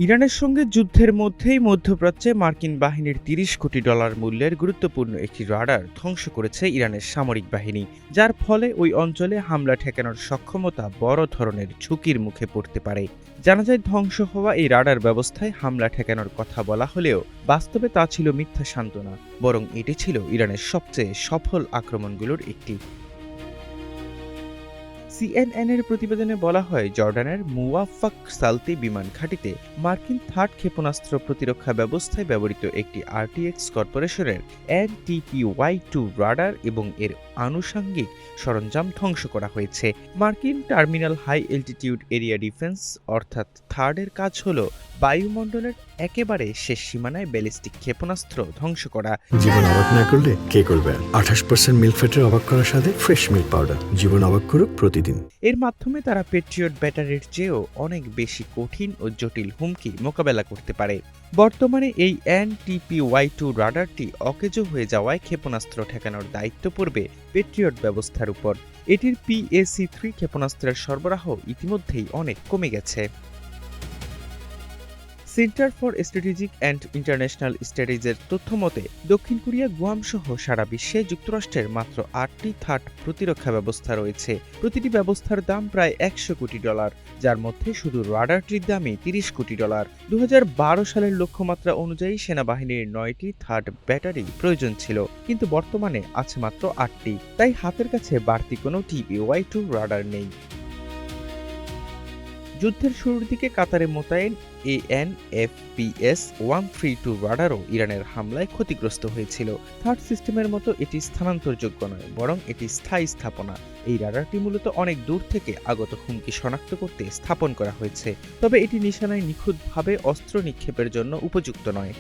ইরানের সঙ্গে যুদ্ধের মধ্যেই মধ্যপ্রাচ্যে মার্কিন বাহিনীর $30 কোটি মূল্যের গুরুত্বপূর্ণ একটি রাডার ধ্বংস করেছে ইরানের সামরিক বাহিনী, যার ফলে ওই অঞ্চলে হামলা ঠেকানোর সক্ষমতা বড় ধরনের ঝুঁকির মুখে পড়তে পারে। জানা যায়, ধ্বংস হওয়া এই রাডার ব্যবস্থায় হামলা ঠেকানোর কথা বলা হলেও বাস্তবে তা ছিল মিথ্যা সান্ত্বনা, বরং এটি ছিল ইরানের সবচেয়ে সফল আক্রমণগুলোর একটি। সিএনএন-এর প্রতিবেদনে বলা হয়, জর্ডানের মুওয়াফাক সালতি বিমান ঘাঁটিতে মার্কিন থার্ড ক্ষেপণাস্ত্র প্রতিরক্ষা ব্যবস্থায় ব্যবহৃত একটি আরটিএক্স কর্পোরেশনের NTPY-2 রাডার এবং এর আনুষঙ্গিক সরঞ্জাম ধ্বংস করা হয়েছে। মার্কিন terminal high altitude area defence অর্থাৎ থার্ডের কাজ হল বায়ুমণ্ডলের একেবারে শেষ সীমানায় ব্যালিস্টিক ক্ষেপণাস্ত্র ধ্বংস করা। জীবন অবাক না করলে কে করবে? 28% মিল্ক ফ্যাটের অবাক করার সাথে ফ্রেশ মিল্ক পাউডার। জীবন অবাক করুক প্রতিদিন। এর মাধ্যমে তারা পেট্রিয়ট ব্যাটারির চেয়েও অনেক বেশি কঠিন ও জটিল হুমকি মোকাবেলা করতে পারে। বর্তমানে এই NTPY-2 রাডারটি অকেজো হয়ে যাওয়ায় ক্ষেপণাস্ত্র ঠেকানোর দায়িত্ব পড়বে পেট্রিয়ট ব্যবস্থার উপর। এটির PAC-3 ক্ষেপণাস্ত্রের সরবরাহ ইতিমধ্যেই অনেক কমে গেছে। Center for strategic and international স্টাডিজের তথ্য মতে, দক্ষিণ কোরিয়া, গুয়াম সহ সারা বিশ্বে যুক্তরাষ্ট্রের মাত্র 8টি থার্ড প্রতিরক্ষা ব্যবস্থা রয়েছে। প্রতিটি ব্যবস্থার দাম প্রায় $100 কোটি, যার মধ্যে শুধু রাডারটির দামই $30 কোটি। 2012 সালের লক্ষ্যমাত্রা অনুযায়ী সেনাবাহিনীর 9টি থার্ড ব্যাটারি প্রয়োজন ছিল, কিন্তু বর্তমানে আছে মাত্র 8টি। তাই হাতের কাছে বাড়তি কোনো TPY-2 রাডার নেই। যুদ্ধের শুরুর দিকে কাতারে মোতায়েন AN/FPS-132 রাডারও ইরানের হামলায় ক্ষতিগ্রস্ত হয়েছিল। থার্ড সিস্টেমের মতো এটি স্থানান্তরযোগ্য নয়, বরং এটি স্থায়ী স্থাপনা। এই রাডারটি মূলত অনেক দূর থেকে আগত হুমকি শনাক্ত করতে স্থাপন করা হয়েছে, তবে এটি নিশানায় নিখুঁতভাবে অস্ত্র নিক্ষেপের জন্য উপযুক্ত নয়।